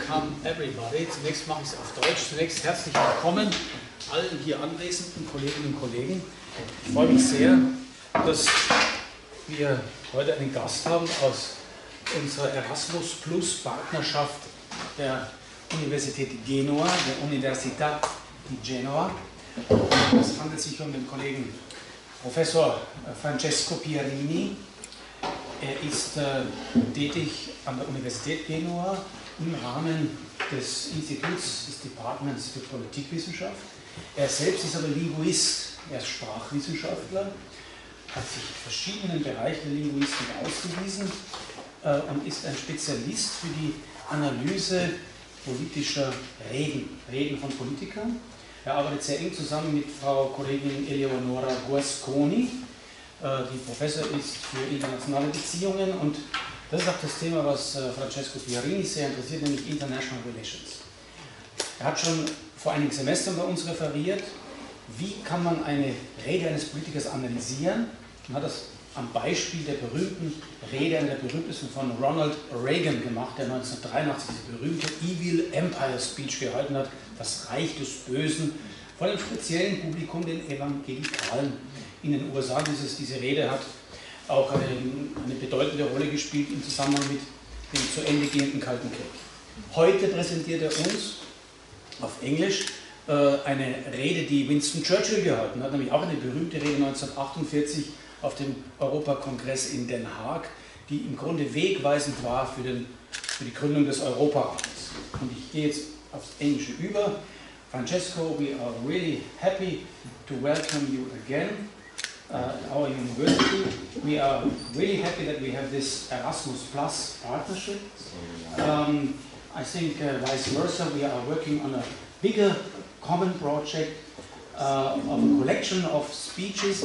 welcome everybody. Zunächst mache ich es auf Deutsch. Zunächst herzlich willkommen allen hier anwesenden Kolleginnen und Kollegen. Ich freue mich sehr, dass wir heute einen Gast haben aus unserer Erasmus Plus Partnerschaft der Universität Genua, der Universität di Genova. Es handelt sich um den Kollegen Professor Francesco Pierini. Er ist tätig an der Universität Genua im Rahmen des Instituts, des Departments für Politikwissenschaft. Er selbst ist aber Linguist, er ist Sprachwissenschaftler, hat sich in verschiedenen Bereichen der Linguistik ausgewiesen und ist ein Spezialist für die Analyse politischer Reden von Politikern. Er arbeitet sehr eng zusammen mit Frau Kollegin Eleonora Guasconi, die Professor ist für internationale Beziehungen, und das ist auch das Thema, was Francesco Pierini sehr interessiert, nämlich International Relations. Er hat schon vor einigen Semestern bei uns referiert, wie kann man eine Rede eines Politikers analysieren, und hat das am Beispiel der berühmten Rede, einer der berühmtesten von Ronald Reagan gemacht, der 1983 diese berühmte Evil Empire Speech gehalten hat, das Reich des Bösen, vor einem speziellen Publikum, den Evangelikalen in den USA. Diese Rede hat auch eine bedeutende Rolle gespielt im Zusammenhang mit dem zu Ende gehenden Kalten Krieg. Heute präsentiert er uns auf Englisch eine Rede, die Winston Churchill gehalten hat, nämlich auch eine berühmte Rede 1948 auf dem Europakongress in Den Haag, die im Grunde wegweisend war für die Gründung des Europarates. Und ich gehe jetzt aufs Englische über. Francesco, we are really happy to welcome you again at our university. We are really happy that we have this Erasmus Plus partnership. I think vice versa, we are working on a bigger common project of a collection of speeches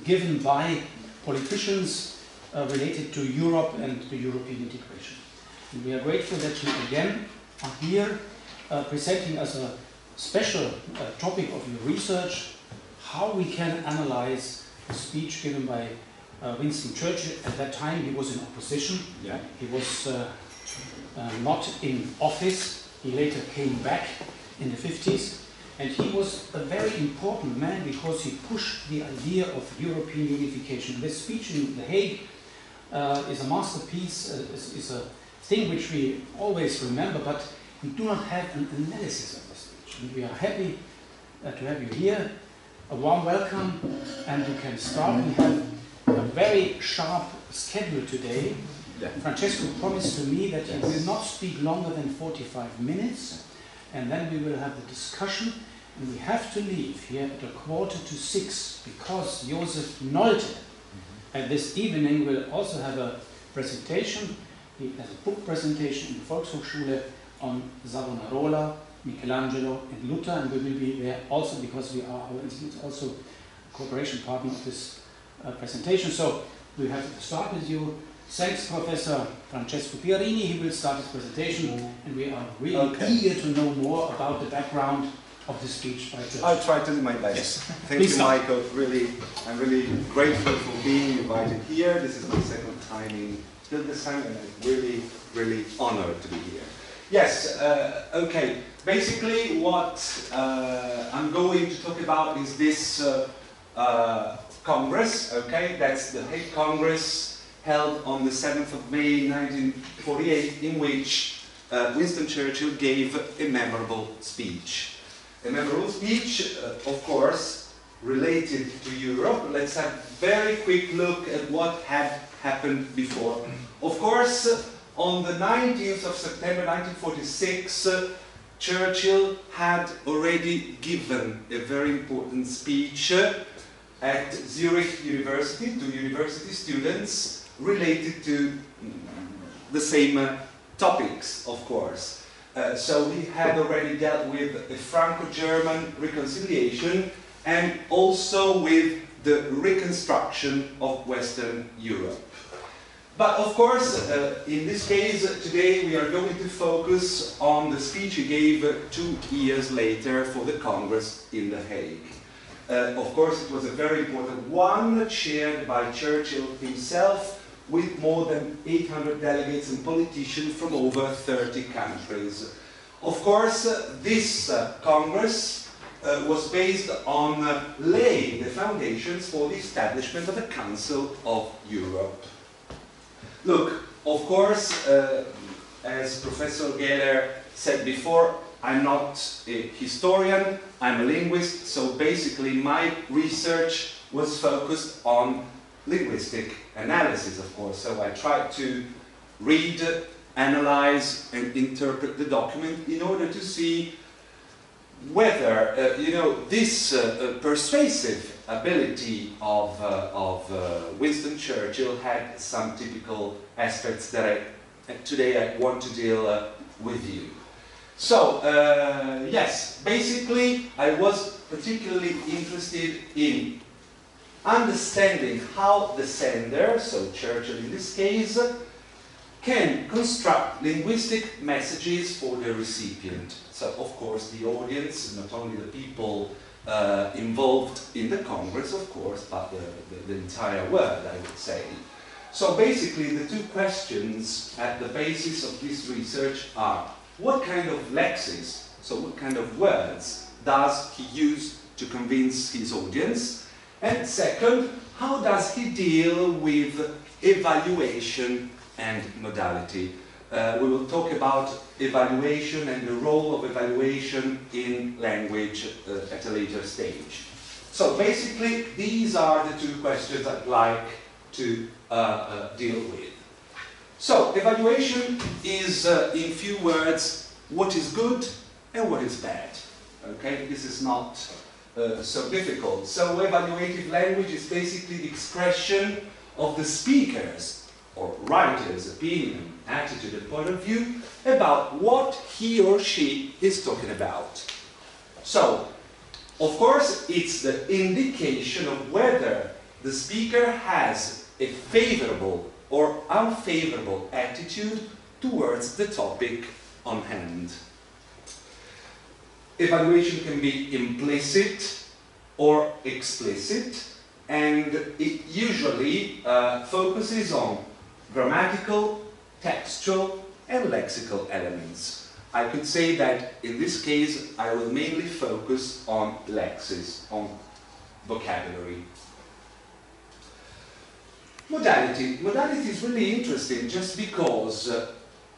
given by politicians related to Europe and to European integration. And we are grateful that you again are here presenting as a special topic of your research how we can analyze a speech given by Winston Churchill. At that time he was in opposition, yeah. He was not in office, he later came back in the 50s, and he was a very important man because he pushed the idea of European unification. This speech in The Hague is a masterpiece, is a thing which we always remember, but we do not have an analysis of the speech. And we are happy to have you here. A warm welcome, and you can start. We have a very sharp schedule today. Yeah. Francesco promised to me that he will not speak longer than 45 minutes, and then we will have the discussion. And we have to leave here at 5:45 because Josef Nolte this evening will also have a presentation. He has a book presentation in the Volkshochschule on Savonarola, Michelangelo and Luther, and we will be there also because we are our institute also a cooperation partner of this presentation. So we have to start with you. Thanks, Professor Francesco Pierini. He will start his presentation, and we are really eager to know more about the background of the speech by Churchill. I'll try to do my best. Yes. Thank you, Michael. I'm really grateful for being invited here. This is my second time in Hildesheim, and I'm really honored to be here. Yes, okay. Basically, what I'm going to talk about is this Congress, okay? That's the Hague Congress held on the 7th of May 1948, in which Winston Churchill gave a memorable speech. A memorable speech, of course, related to Europe. Let's have a very quick look at what had happened before. Of course, on the 19th of September 1946, Churchill had already given a very important speech at Zurich University to university students related to the same topics, of course. So he had already dealt with the Franco-German reconciliation and also with the reconstruction of Western Europe. But of course, in this case, today we are going to focus on the speech he gave 2 years later for the Congress in The Hague. Of course, it was a very important one, chaired by Churchill himself, with more than 800 delegates and politicians from over 30 countries. Of course, this Congress was based on laying the foundations for the establishment of the Council of Europe. Look, of course, as Professor Geller said before, I'm not a historian, I'm a linguist, so basically my research was focused on linguistic analysis, of course. So I tried to read, analyze, and interpret the document in order to see whether, this persuasive ability of Winston Churchill had some typical aspects that today I want to deal with you. So, yes, basically I was particularly interested in understanding how the sender, so Churchill in this case, can construct linguistic messages for the recipient. So, of course, the audience, not only the people involved in the Congress, of course, but the entire world, I would say. So basically, the two questions at the basis of this research are: what kind of lexis, so what kind of words, does he use to convince his audience? And second, how does he deal with evaluation and modality? We will talk about evaluation and the role of evaluation in language at a later stage. So basically, these are the two questions I'd like to deal with. So, evaluation is, in few words, what is good and what is bad. Okay, this is not so difficult. So, evaluative language is basically the expression of the speaker's or writer's opinion, attitude, and point of view about what he or she is talking about. So, of course, it's the indication of whether the speaker has a favorable or unfavorable attitude towards the topic on hand. Evaluation can be implicit or explicit, and it usually focuses on grammatical, textual, and lexical elements. I could say that in this case I will mainly focus on lexis, on vocabulary. Modality. Modality is really interesting just because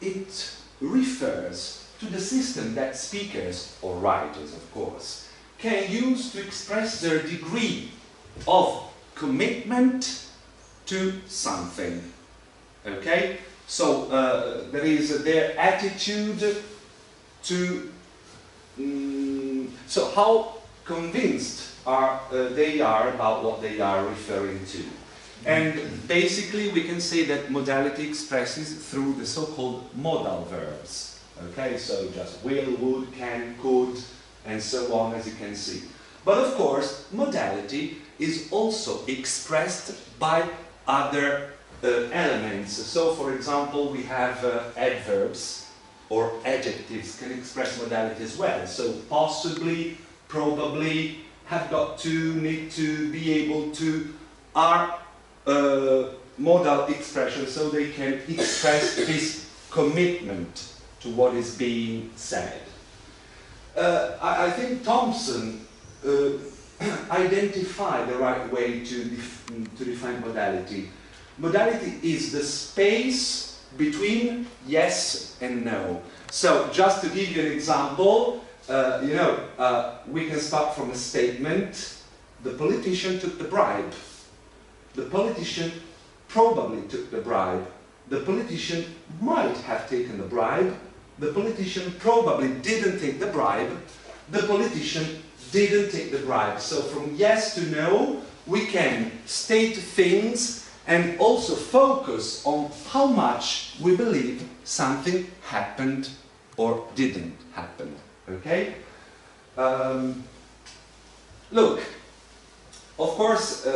it refers to the system that speakers, or writers of course, can use to express their degree of commitment to something. Okay? So there is their attitude to... so how convinced they are about what they are referring to. And basically we can say that modality expresses through the so-called modal verbs. Okay, so just will, would, can, could, and so on, as you can see. But of course, modality is also expressed by other elements. So for example, we have adverbs or adjectives can express modality as well. So possibly, probably, have got to, need to, be able to, are modal expressions, so they can express this commitment to what is being said. I think Thompson identified the right way to define modality. Modality is the space between yes and no. So, just to give you an example, we can start from a statement: the politician took the bribe. The politician probably took the bribe. The politician might have taken the bribe. The politician probably didn't take the bribe. The politician didn't take the bribe. So from yes to no, we can state things and also focus on how much we believe something happened or didn't happen. Okay? Look, of course,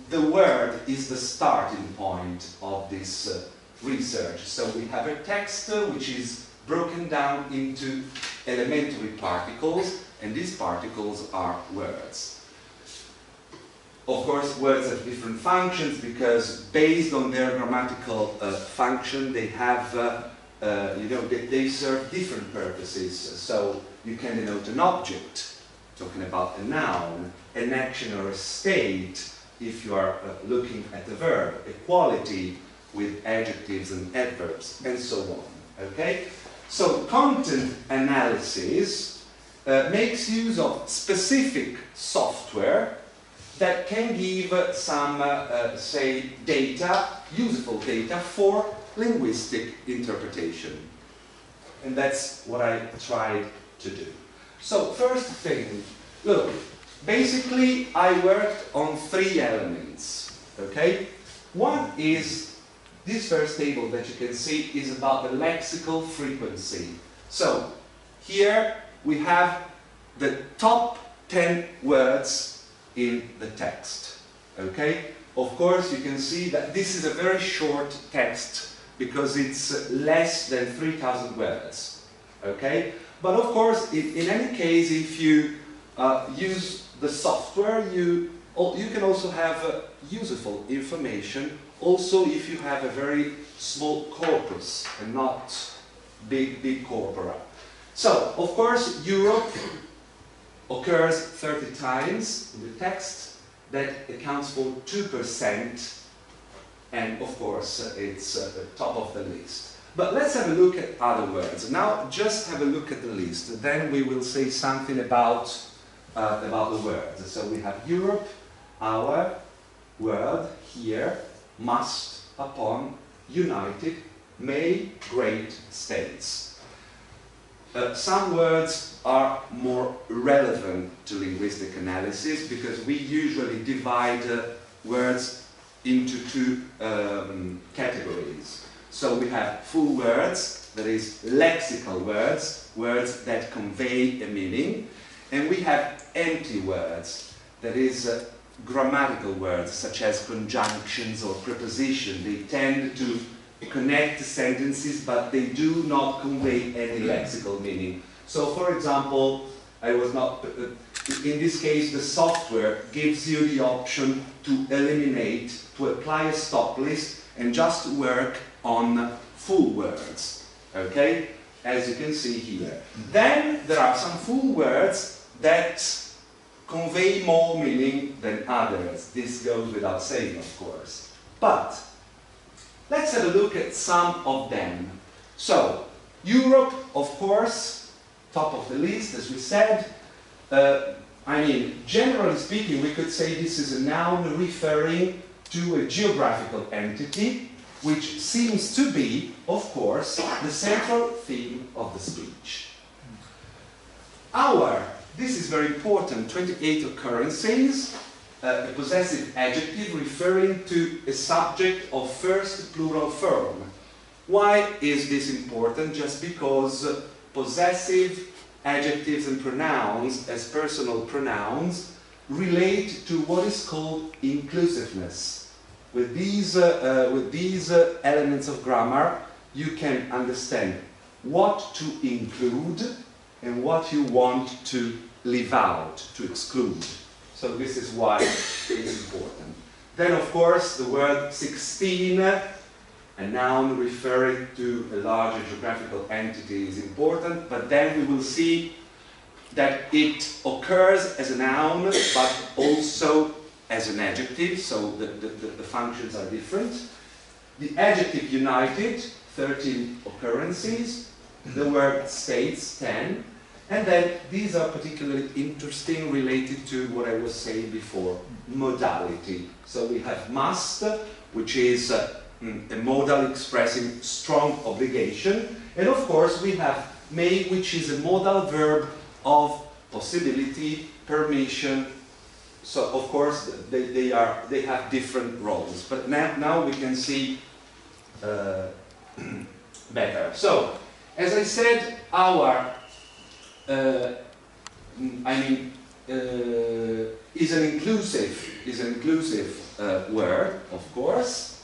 the word is the starting point of this research. So we have a text which is broken down into elementary particles, and these particles are words. Of course, words have different functions because based on their grammatical function, they have, they serve different purposes. So you can denote an object, talking about a noun, an action or a state, if you are looking at the verb, a quality with adjectives and adverbs, and so on. Okay? So content analysis makes use of specific software that can give some, say, data, useful data for linguistic interpretation. And that's what I tried to do. So first thing, look, basically I worked on 3 elements, okay? One is, this first table that you can see is about the lexical frequency. So here we have the top 10 words in the text, okay? Of course, you can see that this is a very short text because it's less than 3,000 words, okay? But of course, in any case, if you use the software, you can also have useful information, also if you have a very small corpus and not big corpora. So, of course, Europe occurs 30 times in the text. That accounts for 2%, and of course it's at the top of the list. But let's have a look at other words. Now just have a look at the list, then we will say something about the words. So we have Europe, our, word, here, must, upon, united, may, great, states. Some words are more relevant to linguistic analysis because we usually divide words into 2 categories. So we have full words, that is lexical words, words that convey a meaning, and we have empty words, that is grammatical words such as conjunctions or prepositions. They tend to connect sentences, but they do not convey any lexical meaning. So, for example, in this case, the software gives you the option to eliminate, to apply a stop list, and just work on full words, okay? As you can see here. Then there are some full words that convey more meaning than others. This goes without saying, of course. But let's have a look at some of them. So, Europe, of course, top of the list, as we said. Generally speaking, we could say this is a noun referring to a geographical entity, which seems to be, of course, the central theme of the speech. Our, this is very important, 28 occurrences. A possessive adjective referring to a subject of first plural form. Why is this important? Just because possessive adjectives and pronouns as personal pronouns relate to what is called inclusiveness. With these elements of grammar, you can understand what to include and what you want to leave out, to exclude. So this is why it's important. Then, of course, the word 16, a noun referring to a larger geographical entity, is important, but then we will see that it occurs as a noun, but also as an adjective, so the functions are different. The adjective united, 13 occurrences. The word states, 10. And then these are particularly interesting, related to what I was saying before, modality. So we have must, which is a modal expressing strong obligation. And of course we have may, which is a modal verb of possibility, permission. So of course they have different roles. But now we can see better. So, as I said, our is an inclusive word, of course.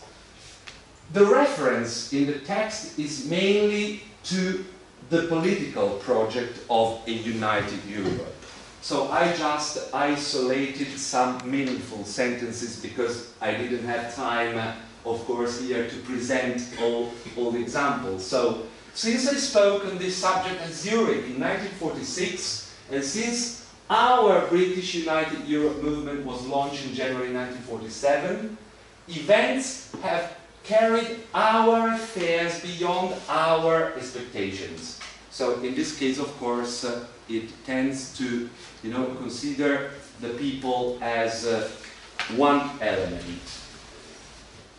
The reference in the text is mainly to the political project of a united Europe. So I just isolated some meaningful sentences because I didn't have time, of course, here to present all the examples. So since I spoke on this subject at Zurich in 1946, and since our British United Europe movement was launched in January 1947, events have carried our affairs beyond our expectations. So in this case, of course, it tends to, consider the people as one element.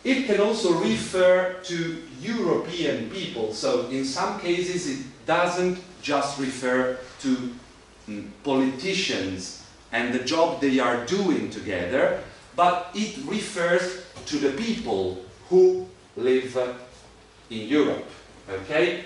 It can also refer to European people. So in some cases, it doesn't just refer to politicians and the job they are doing together, but it refers to the people who live in Europe. Okay?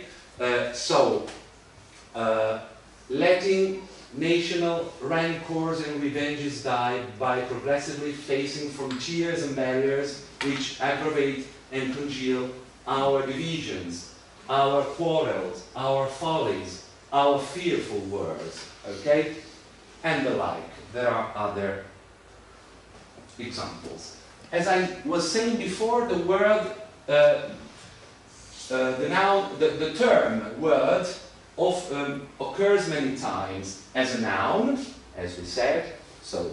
Letting national rancors and revenges die by progressively facing frontiers and barriers which aggravate and congeal our divisions, our quarrels, our follies, our fearful words, okay? And the like. There are other examples. As I was saying before, the word, the term word often occurs many times as a noun, as we said, so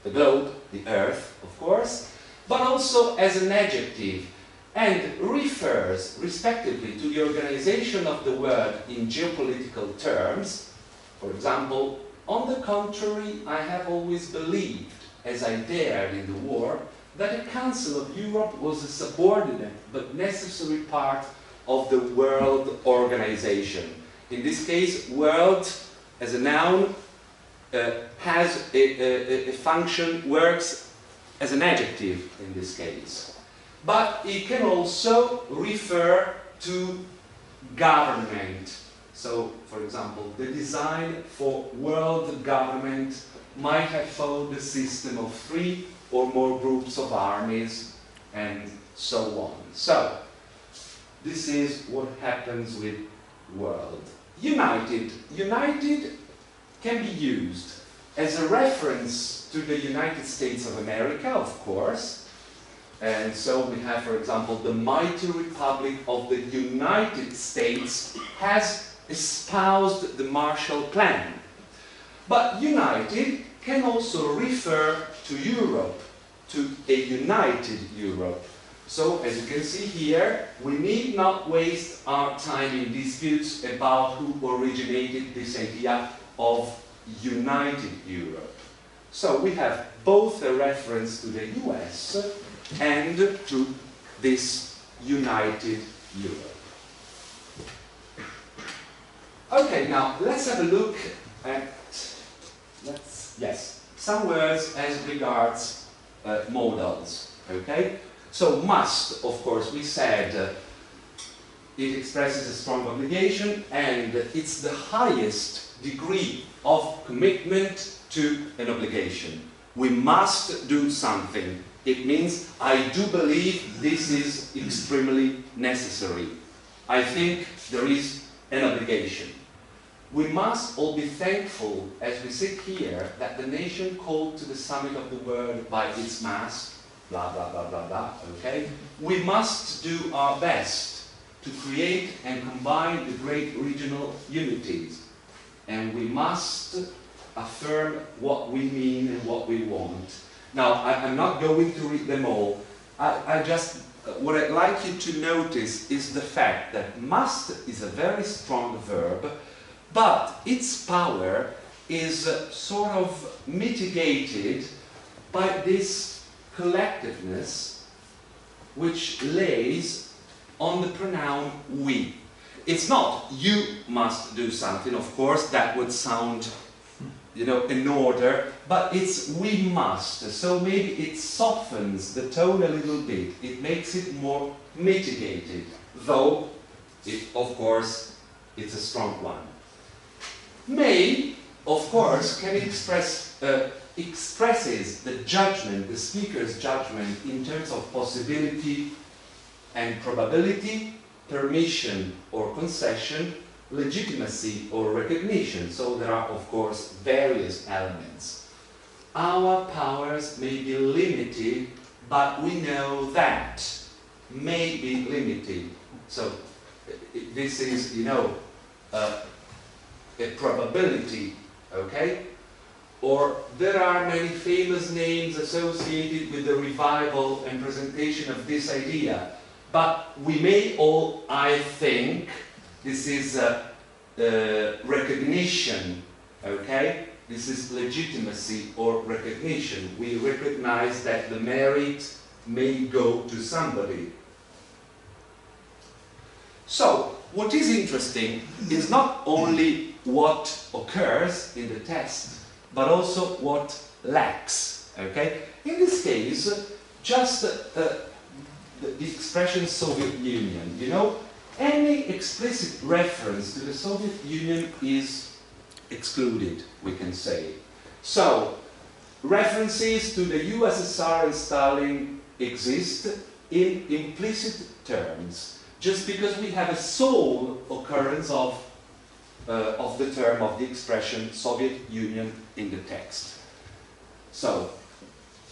the globe, the earth, of course, but also as an adjective, and refers respectively to the organization of the word in geopolitical terms. For example, on the contrary, I have always believed, as I dared in the war, that the Council of Europe was a subordinate but necessary part of the world organization. In this case, world as a noun has a function, works as an adjective in this case. But it can also refer to government. So, for example, the design for world government might have followed a system of 3 or more groups of armies, and so on. So, this is what happens with world. United. United can be used as a reference to the United States of America, of course. And so we have, for example, the mighty Republic of the United States has espoused the Marshall Plan. But united can also refer to Europe, to a united Europe. So, as you can see here, we need not waste our time in disputes about who originated this idea of united Europe. So, we have both a reference to the US and to this united Europe. Okay, now let's have a look at some words as regards modals. Okay? So must, of course, we said it expresses a strong obligation and it's the highest degree of commitment to an obligation. We must do something. It means I do believe this is extremely necessary. I think there is an obligation. We must all be thankful as we sit here that the nation called to the summit of the world by its mass, blah, blah, blah, blah, blah, okay? We must do our best to create and combine the great regional unities. And we must affirm what we mean and what we want. Now, I'm not going to read them all. What I'd like you to notice is the fact that must is a very strong verb, but its power is sort of mitigated by this collectiveness which lays on the pronoun we. It's not you must do something, of course, that would sound, in order, but it's we must. So maybe it softens the tone a little bit. It makes it more mitigated, though, of course, it's a strong one. May, of course, can expresses the judgment, the speaker's judgment in terms of possibility and probability, permission or concession, legitimacy or recognition. So there are, of course, various elements. Our powers may be limited, but we know that may be limited. So this is, you know, a probability, okay? Or there are many famous names associated with the revival and presentation of this idea. But we may all, I think, this is recognition, okay? This is legitimacy or recognition. We recognize that the merit may go to somebody. So, what is interesting is not only what occurs in the text, but also what lacks, okay? In this case, just the expression Soviet Union, you know, any explicit reference to the Soviet Union is excluded, we can say. So, references to the USSR and Stalin exist in implicit terms, just because we have a sole occurrence of the term, of the expression Soviet Union in the text. So,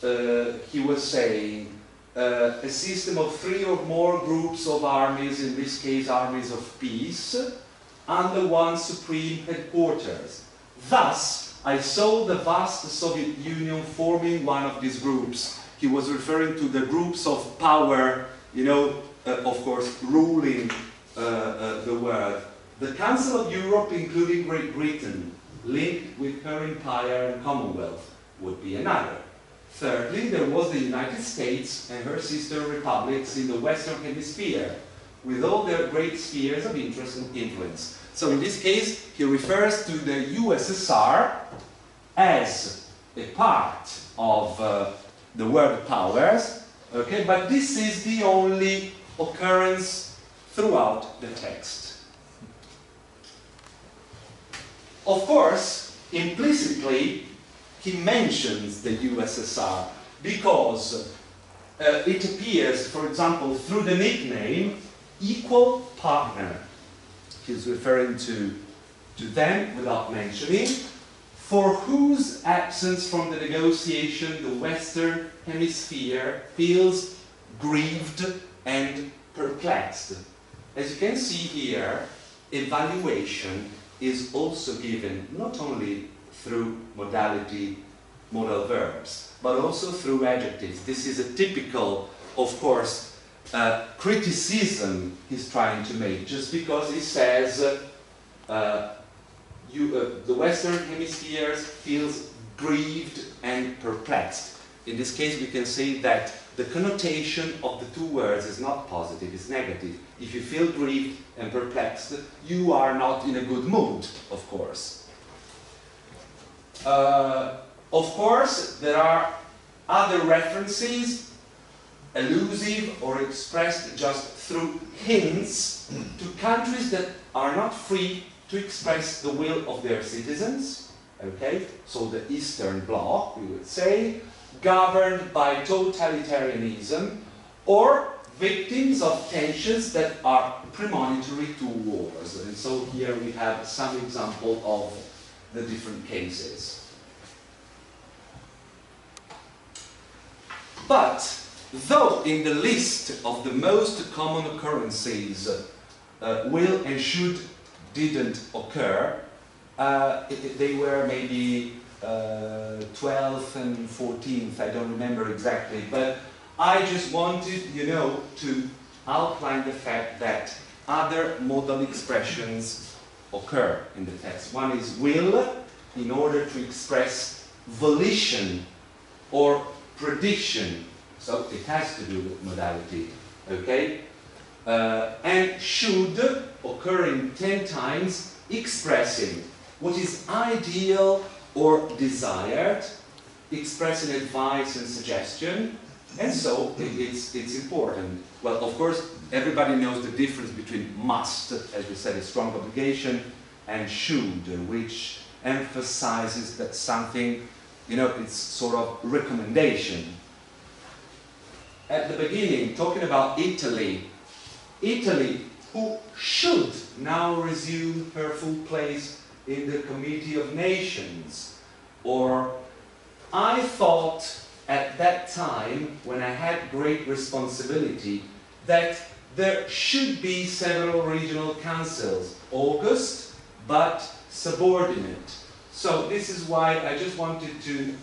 he was saying, a system of 3 or more groups of armies, in this case armies of peace, under one supreme headquarters. Thus, I saw the vast Soviet Union forming one of these groups. He was referring to the groups of power, you know, of course, ruling the world. The Council of Europe, including Great Britain, linked with her empire and Commonwealth, would be another. Thirdly, there was the United States and her sister republics in the Western Hemisphere, with all their great spheres of interest and influence. So in this case, he refers to the USSR as a part of the world powers, okay? But this is the only occurrence throughout the text. Of course, implicitly, he mentions the USSR because it appears, for example, through the nickname equal partner. He's referring to them without mentioning, for whose absence from the negotiation the Western Hemisphere feels grieved and perplexed. As you can see here, evaluation is also given not only through modal verbs, but also through adjectives. This is a typical, of course, criticism he's trying to make, just because he says the Western Hemisphere feels grieved and perplexed. In this case, we can say that the connotation of the two words is not positive, it's negative. If you feel grieved and perplexed, you are not in a good mood, of course. Of course, there are other references, elusive or expressed just through hints, to countries that are not free to express the will of their citizens, okay? So the Eastern Bloc, we would say, governed by totalitarianism, or victims of tensions that are premonitory to wars. And so here we have some example of the different cases. But, though in the list of the most common occurrences will and should didn't occur, they were maybe 12th and 14th, I don't remember exactly, but I just wanted, you know, to outline the fact that other modal expressions occur in the text. One is will, in order to express volition or prediction, so it has to do with modality, okay? And should, occurring 10 times, expressing what is ideal or desired, expressing advice and suggestion, and so it's important. Well, of course, everybody knows the difference between must, as we said, a strong obligation, and should, which emphasizes that something, you know, it's sort of recommendation. At the beginning, talking about Italy, Italy who should now resume her full place in the Committee of Nations. Or I thought at that time, when I had great responsibility, that there should be several regional councils, august but subordinate. So this is why I just wanted to,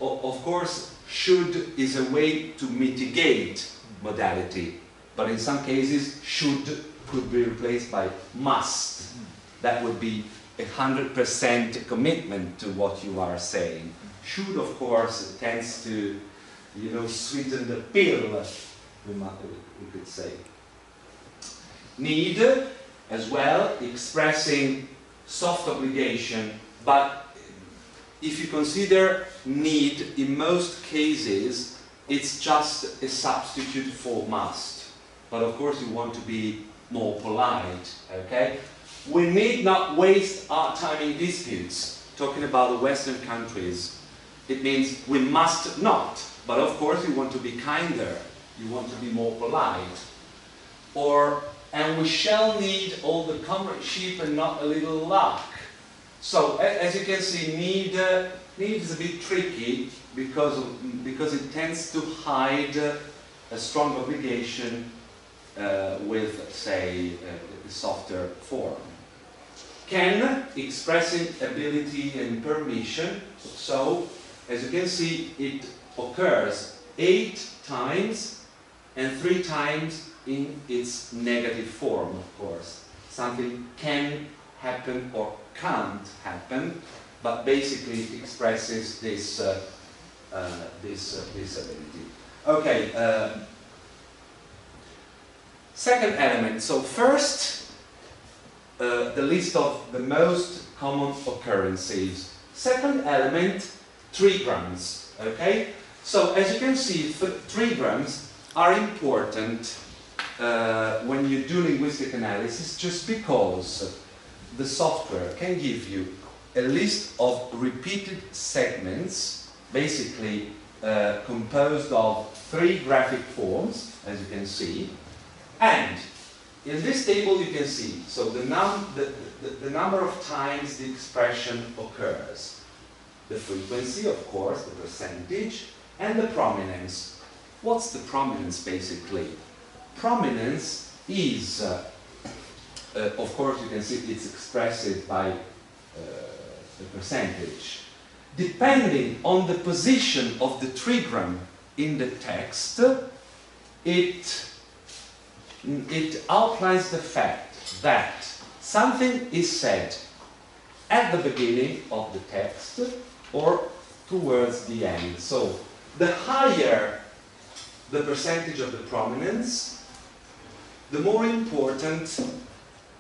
of course, should is a way to mitigate modality, but in some cases should could be replaced by must. That would be 100% commitment to what you are saying. Should, of course, tends to, you know, sweeten the pill, we could say. Need, as well, expressing soft obligation, but if you consider need, in most cases, it's just a substitute for must. But of course, you want to be more polite, okay? We need not waste our time in disputes. Talking about the Western countries, it means we must not. But of course, you want to be kinder. You want to be more polite. Or, and we shall need all the comradeship and not a little luck. So, as you can see, need is a bit tricky because it tends to hide a strong obligation with, say, a softer form. Can, expressing ability and permission. So, as you can see, it occurs 8 times and 3 times in its negative form, of course. Something can happen or can't happen, but basically it expresses this, this ability. Okay, second element. So first, the list of the most common occurrences. Second element, trigrams. Okay? So as you can see, trigrams are important when you do linguistic analysis, just because the software can give you a list of repeated segments, basically composed of 3 graphic forms, as you can see, and in this table you can see, so the number of times the expression occurs, the frequency, of course, the percentage, and the prominence. What's the prominence, basically? Prominence is, of course, you can see it's expressed by the percentage. Depending on the position of the trigram in the text, it outlines the fact that something is said at the beginning of the text or towards the end. So the higher the percentage of the prominence, the more important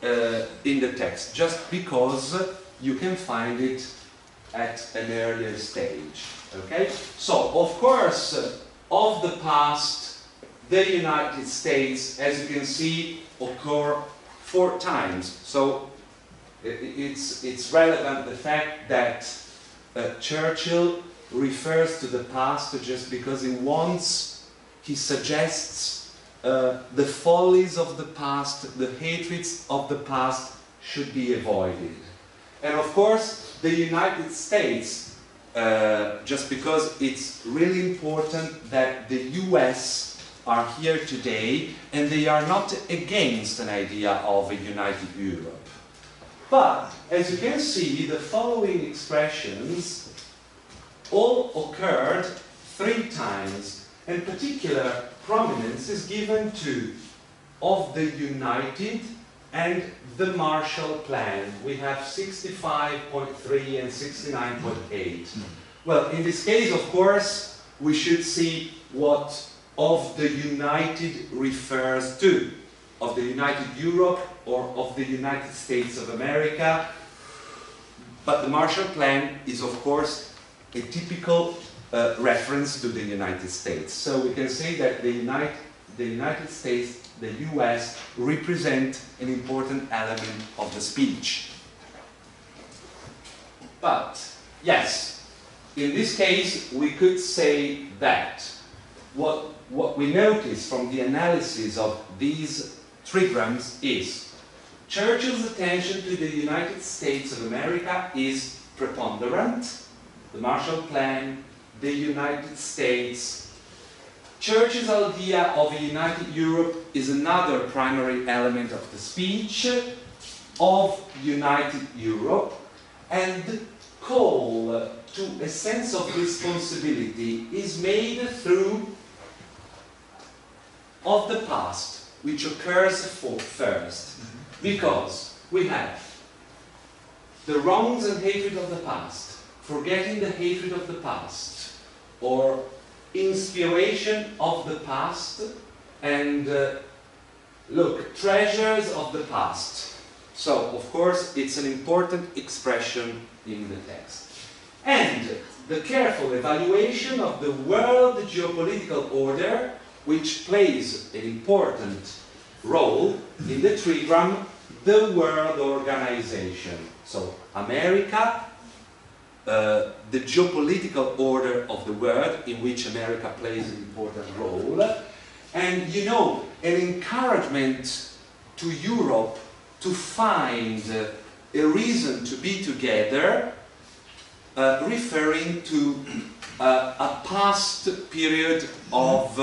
in the text, just because you can find it at an earlier stage. Okay? So, of course, of the past, the United States, as you can see, occur 4 times. So it's relevant the fact that Churchill refers to the past just because he suggests the follies of the past, the hatreds of the past should be avoided. And of course, the United States, just because it's really important that the US are here today, and they are not against an idea of a united Europe. But, as you can see, the following expressions all occurred 3 times, and particular prominence is given to of the United and the Marshall Plan. We have 65.3 and 69.8. Well, in this case, of course, we should see what of the United refers to, of the United Europe or of the United States of America. But the Marshall Plan is, of course, a typical reference to the United States. So we can say that the United States, the US, represent an important element of the speech. But, yes, in this case, we could say that what we notice from the analysis of these trigrams is Churchill's attention to the United States of America is preponderant, the Marshall Plan, the United States. Churchill's idea of a united Europe is another primary element of the speech of united Europe, and call to a sense of responsibility is made through of the past, which occurs first, because we have the wrongs and hatred of the past, forgetting the hatred of the past, or inspiration of the past, and look, treasures of the past. So, of course, it's an important expression in the text. And the careful evaluation of the world geopolitical order, which plays an important role in the trigram, the world organization. So, America, the geopolitical order of the world, in which America plays an important role, and, you know, an encouragement to Europe to find a reason to be together, referring to a past period of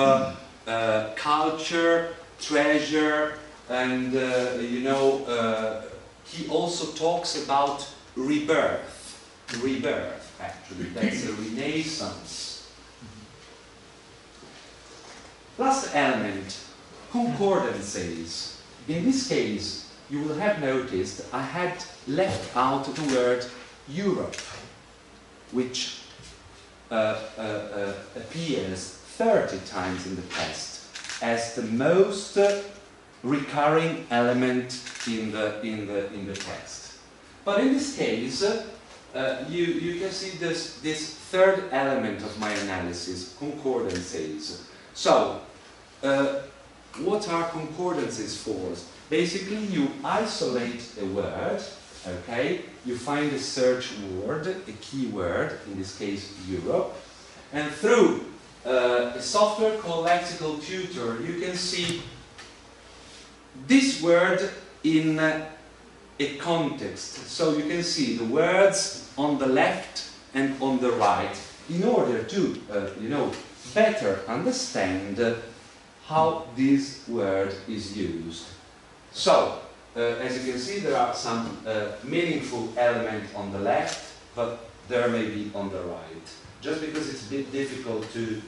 culture, treasure, and you know, he also talks about rebirth. Rebirth, actually, that's a renaissance. Last element, concordances. In this case, you will have noticed I had left out the word Europe, which appears 30 times in the text as the most recurring element in the text. But in this case, you can see this third element of my analysis, concordances. So, what are concordances for? Basically, you isolate a word, okay? You find a search word, a keyword, in this case Europe, and through a software called Lexical Tutor, you can see this word in a context. So you can see the words on the left and on the right in order to, you know, better understand how this word is used. So, as you can see, there are some meaningful elements on the left, but there may be on the right. Just because it's a bit difficult to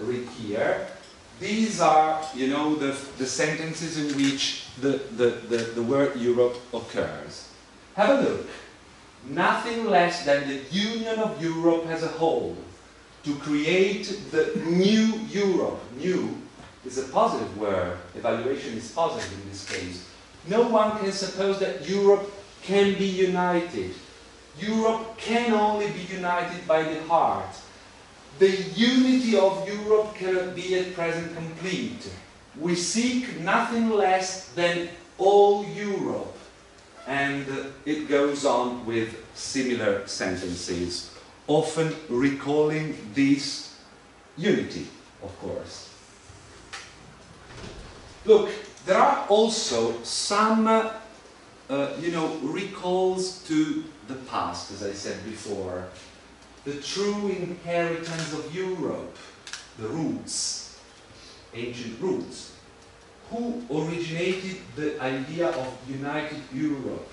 read here, these are, you know, the sentences in which the word Europe occurs. Have a look. Nothing less than the union of Europe as a whole to create the new Europe. New is a positive word. Evaluation is positive in this case. No one can suppose that Europe can be united. Europe can only be united by the heart. The unity of Europe cannot be at present complete. We seek nothing less than all Europe. And it goes on with similar sentences, often recalling this unity, of course. Look, there are also some, you know, recalls to the past, as I said before. The true inheritance of Europe, the roots, ancient roots. Who originated the idea of united Europe?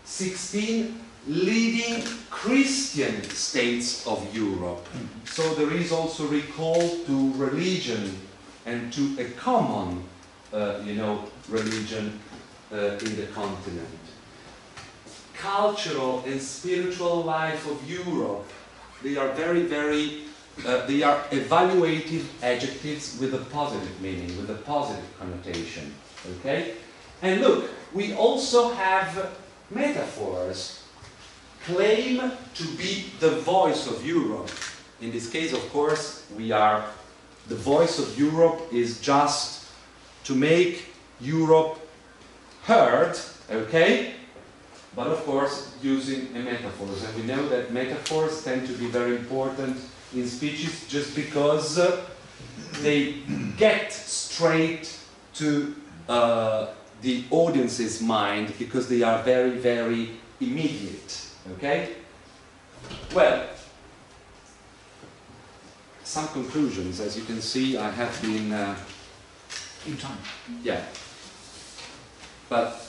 16 leading Christian states of Europe. So there is also recall to religion and to a common, you know, religion in the continent. Cultural and spiritual life of Europe. They are very, very, they are evaluative adjectives with a positive meaning, with a positive connotation, okay? And look, we also have metaphors. Claim to be the voice of Europe. In this case, of course, the voice of Europe is just to make Europe heard, okay? But of course, using a metaphors. And we know that metaphors tend to be very important in speeches just because they get straight to the audience's mind because they are very, very immediate. Okay? Well, some conclusions. As you can see, I have been in time. Yeah. But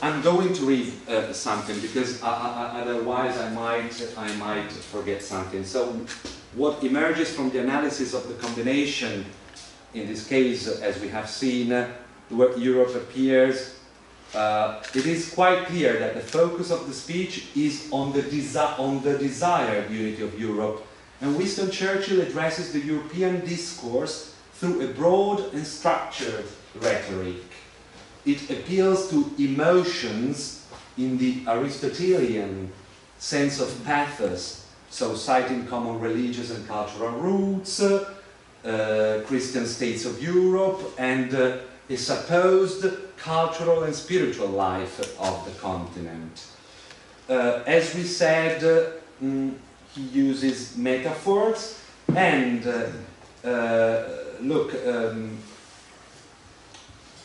I'm going to read something because otherwise I might forget something. So, what emerges from the analysis of the combination, in this case, as we have seen, where Europe appears, it is quite clear that the focus of the speech is on the desired unity of Europe, and Winston Churchill addresses the European discourse through a broad and structured rhetoric. It appeals to emotions in the Aristotelian sense of pathos, so citing common religious and cultural roots, Christian states of Europe, and a supposed cultural and spiritual life of the continent. As we said, he uses metaphors, and look,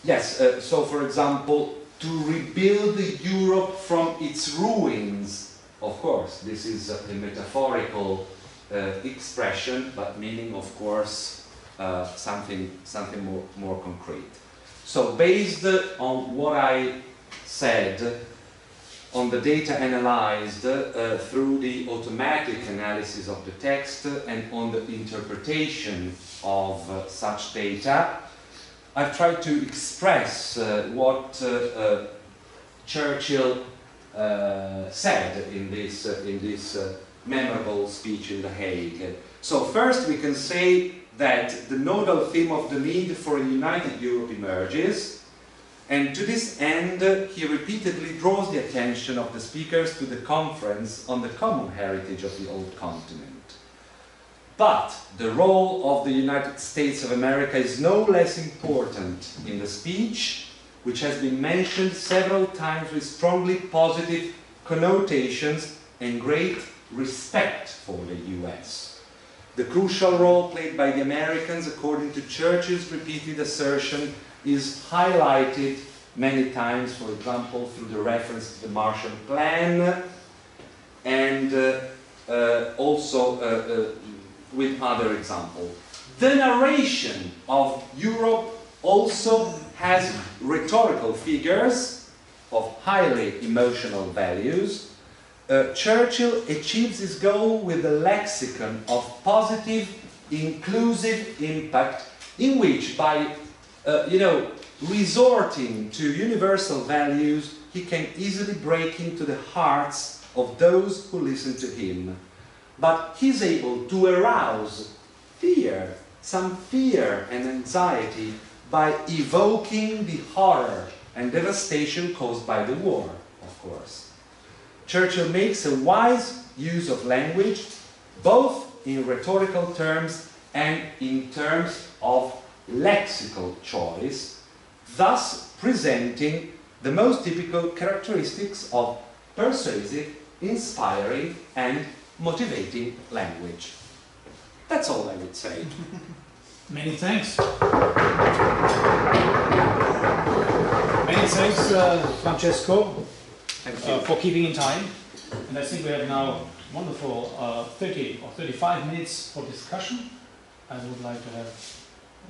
yes, so for example, to rebuild Europe from its ruins. Of course, this is a metaphorical expression, but meaning, of course, something more concrete. So, based on what I said, on the data analyzed through the automatic analysis of the text and on the interpretation of such data, I've tried to express what Churchill said in this memorable speech in The Hague. So first we can say that the nodal theme of the need for a united Europe emerges, and to this end he repeatedly draws the attention of the speakers to the conference on the common heritage of the old continent. But the role of the United States of America is no less important in the speech, which has been mentioned several times with strongly positive connotations and great respect for the US. The crucial role played by the Americans, according to Churchill's repeated assertion, is highlighted many times, for example, through the reference to the Marshall Plan, and also with other examples. The narration of Europe also has rhetorical figures of highly emotional values. Churchill achieves his goal with a lexicon of positive, inclusive impact, in which by, resorting to universal values, he can easily break into the hearts of those who listen to him. But he's able to arouse fear, some fear and anxiety, by evoking the horror and devastation caused by the war, of course. Churchill makes a wise use of language, both in rhetorical terms and in terms of lexical choice, thus presenting the most typical characteristics of persuasive, inspiring, and motivating language. That's all I would say. Many thanks. Many thanks, Francesco, for keeping in time. And I think we have now wonderful 30 or 35 minutes for discussion. I would like to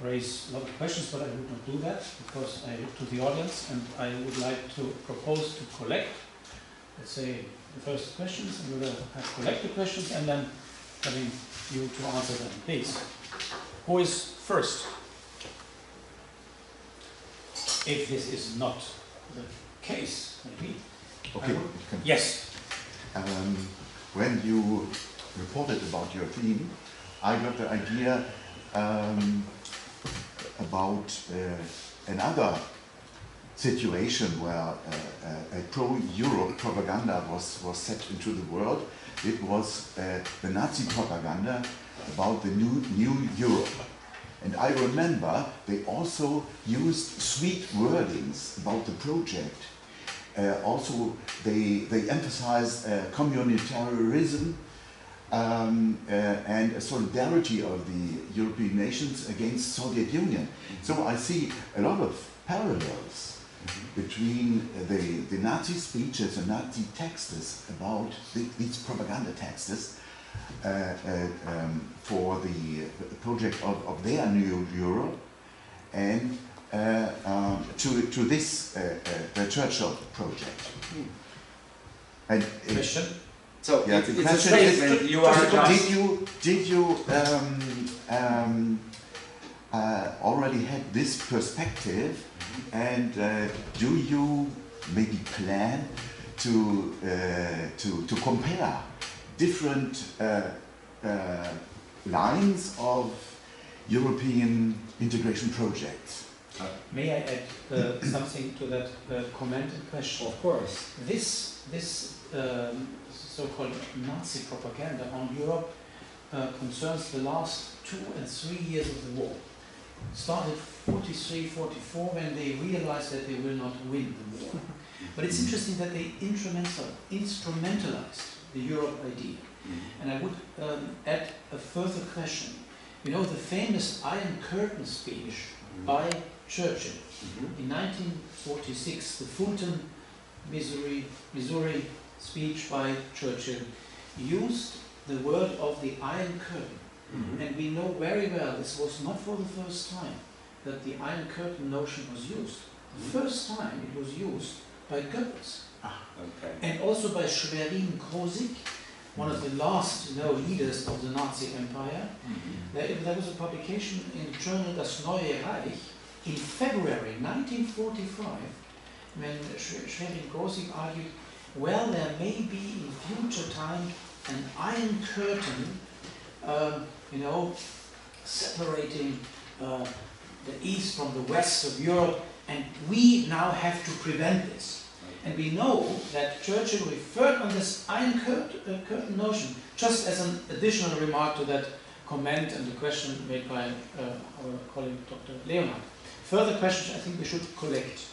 raise a lot of questions, but I would not do that because I look to the audience, and I would like to propose to collect, let's say, the first questions, and we'll have collected questions and then having you to answer them. Please. Who is first? If this is not the case, maybe. Okay. Yes. When you reported about your theme, I got the idea about another situation where a pro-Europe propaganda was set into the world. It was the Nazi propaganda about the new Europe. And I remember they also used sweet wordings about the project. Also, they emphasized communitarianism, and a solidarity of the European nations against Soviet Union. So I see a lot of parallels between the Nazi speeches and Nazi texts about these propaganda texts for the project of their new Europe and to this the Churchill project. And Question? So yeah, it's the a question is, statement. You are just did you already had this perspective, and do you maybe plan to compare different lines of European integration projects? May I add something to that comment and question? Of course. This so-called Nazi propaganda on Europe concerns the last 2 and 3 years of the war. Started 43, 44 when they realized that they will not win the war. But it's interesting that they instrumentalized the Europe idea. And I would add a further question. You know the famous Iron Curtain speech by Churchill in 1946, the Fulton, Missouri speech by Churchill used the word of the Iron Curtain. And we know very well this was not for the first time that the Iron Curtain notion was used. The first time it was used by Goebbels. Okay. And also by Schwerin Krosigk, one of the last leaders of the Nazi Empire. There was a publication in the journal Das Neue Reich in February 1945 when Schwerin Krosigk argued, well, there may be in future time an iron curtain, separating the east from the west of Europe, and we now have to prevent this. And we know that Churchill referred on this iron curtain notion just as an additional remark to that comment and the question made by our colleague Dr. Leonard. Further questions I think we should collect.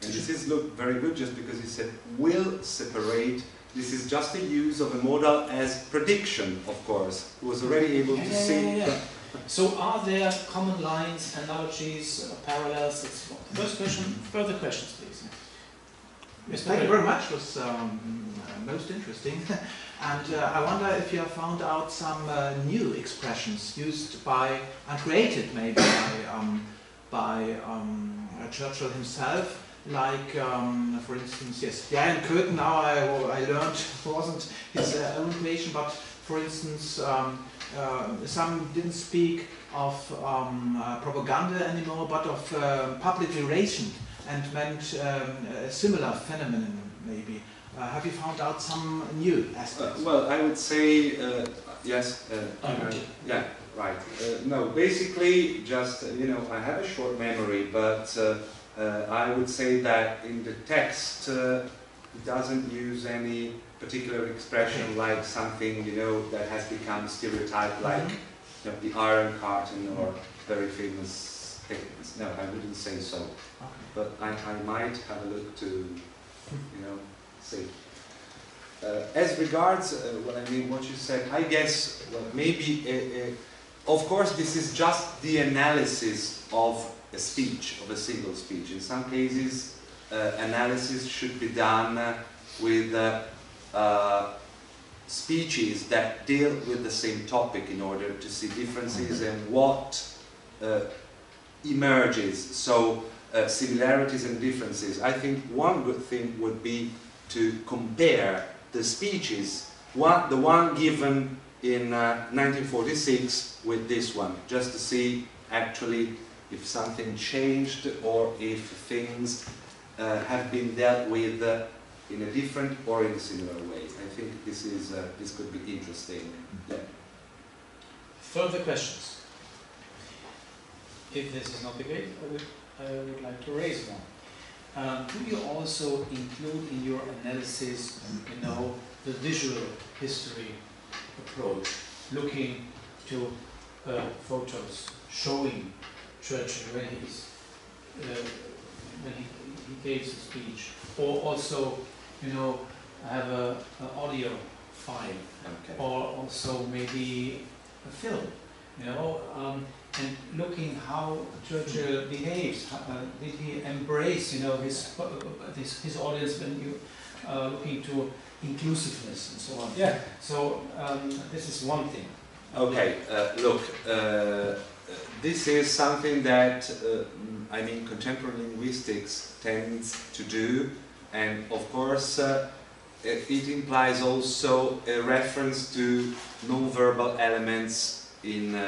And this is look very good just because he said will separate. This is just a use of a model as prediction, of course. He was already able to see. So are there common lines, analogies, parallels? That's one. First question, further questions please. Thank you very much, it was most interesting. And I wonder if you have found out some new expressions used by, and created maybe by Churchill himself, like, for instance, yes, the Iron Curtain, now I learned wasn't his own creation, but for instance, some didn't speak of propaganda anymore, but of public relation, and meant a similar phenomenon, maybe. Have you found out some new aspects? Well, I would say, yes. Yeah, right. No, basically, just, I have a short memory, but I would say that in the text, it doesn't use any particular expression like something, that has become a stereotype, like the Iron Curtain or very famous statements. No, I wouldn't say so. But I might have a look to, see. As regards, what you said, I guess, maybe, of course, this is just the analysis of a speech, of a single speech. In some cases, analysis should be done with speeches that deal with the same topic in order to see differences and what emerges. So, similarities and differences. I think one good thing would be to compare the speeches, the one given in 1946 with this one, just to see actually if something changed or if things have been dealt with in a different or in a similar way. I think this could be interesting. Yeah. Further questions? If this is not the case, I would like to raise one. Do you also include in your analysis, the visual history approach, looking to photos showing Churchill when he gave the speech, or also, have an audio file, Okay. or also maybe a film, you know, and looking how Churchill behaves. Did he embrace, you know, his audience when you looking to inclusiveness and so on? Yeah. So this is one thing. Okay. Look, this is something that I mean, contemporary linguistics tends to do, and of course. It implies also a reference to non-verbal elements in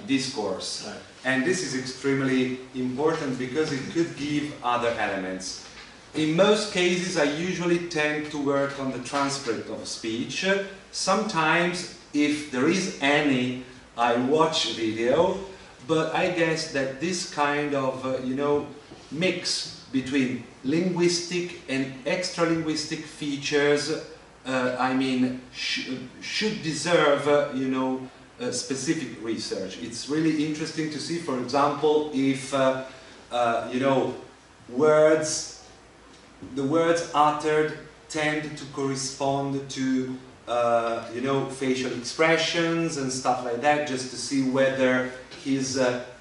discourse. Right. And this is extremely important because it could give other elements. In most cases, I usually tend to work on the transcript of speech. Sometimes, if there is any, I watch video, but I guess that this kind of, you know, mix between linguistic and extra-linguistic features, I mean, should deserve, you know, specific research. It's really interesting to see, for example, if, you know, the words uttered tend to correspond to, you know, facial expressions and stuff like that, just to see whether he's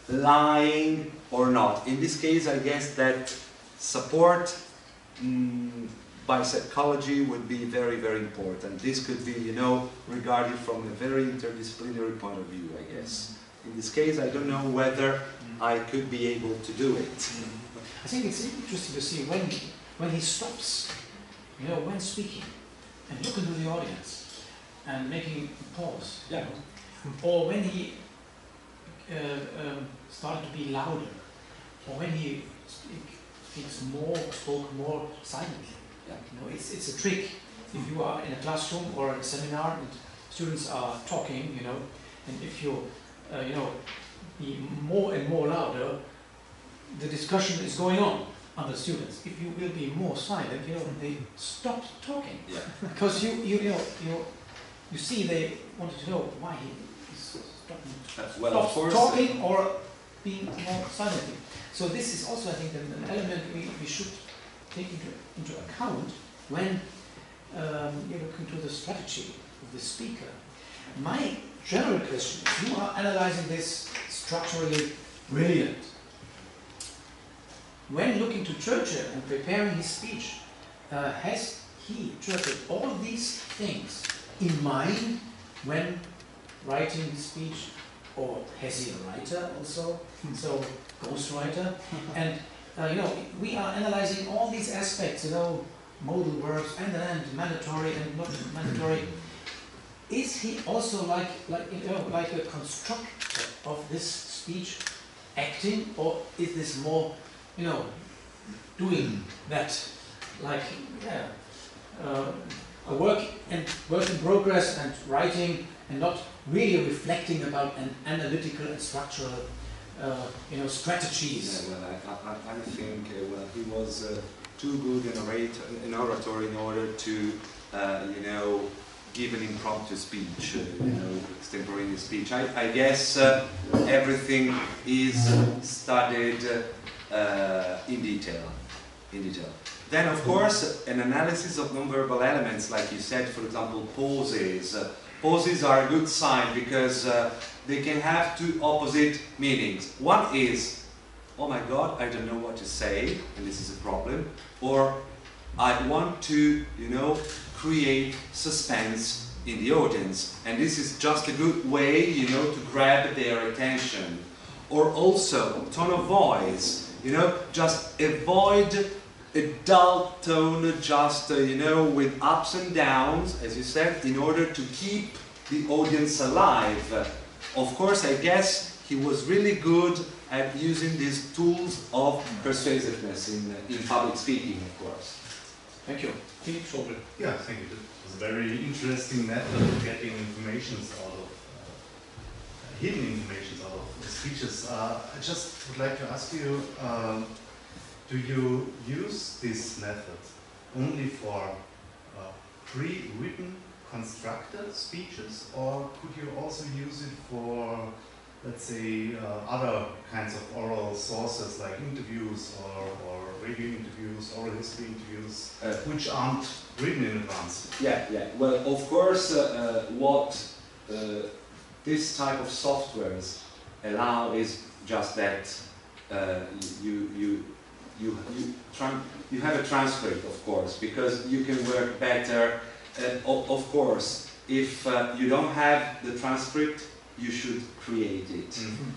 lying or not. In this case, I guess that support by psychology would be very, very important. This could be, you know, regarded from a very interdisciplinary point of view, I guess. In this case, I don't know whether I could be able to do it. I think it's interesting to see when he stops, you know, when speaking, and look into the audience, and making a pause, Yeah. or when he started to be louder, or when he spoke more silently. Yeah. You know, it's a trick. If you are in a classroom or in a seminar and students are talking, you know, and if you, you know, be more and more louder, the discussion is going on the students. If you will be more silent, you know, they stop talking. Yeah. Because you see they wanted to know why he is stopping. Well, of course, talking or being more silently. So this is also, I think, an element we should take into account when you look into the strategy of the speaker. My general question is, you are analyzing this structurally brilliant. When looking to Churchill and preparing his speech, has Churchill, all these things in mind when writing his speech? Or has he a writer also? So, ghostwriter. And, you know, we are analyzing all these aspects, you know, modal verbs and mandatory and not mandatory. Is he also like a constructor of this speech acting, or is this more, you know, doing that, like, yeah, a work in progress and writing, and not really reflecting about an analytical and structural, you know, strategies? Yeah, well, I think well, he was too good an orator in order to, you know, give an impromptu speech, you know, extemporaneous speech. I guess everything is studied in detail. Then, of course, an analysis of nonverbal elements, like you said, for example, pauses. Pauses are a good sign because they can have two opposite meanings. One is, oh my God, I don't know what to say, and this is a problem. Or, I want to, you know, create suspense in the audience. And this is just a good way, you know, to grab their attention. Or also, tone of voice, you know, just avoid a dull tone, just, you know, with ups and downs, as you said, in order to keep the audience alive. Of course, I guess he was really good at using these tools of persuasiveness in public speaking, of course. Thank you. Philipp Schobel. Yeah, thank you. It was a very interesting method of getting information out of, hidden information out of the speeches. I just would like to ask you, do you use this method only for pre-written constructed speeches, or could you also use it for, let's say, other kinds of oral sources like interviews or radio interviews, oral history interviews, which aren't written in advance. Yeah. Well, of course, what this type of softwares allow is just that you have a transcript, of course, because you can work better. Of course, if you don't have the transcript, you should create it. Mm-hmm.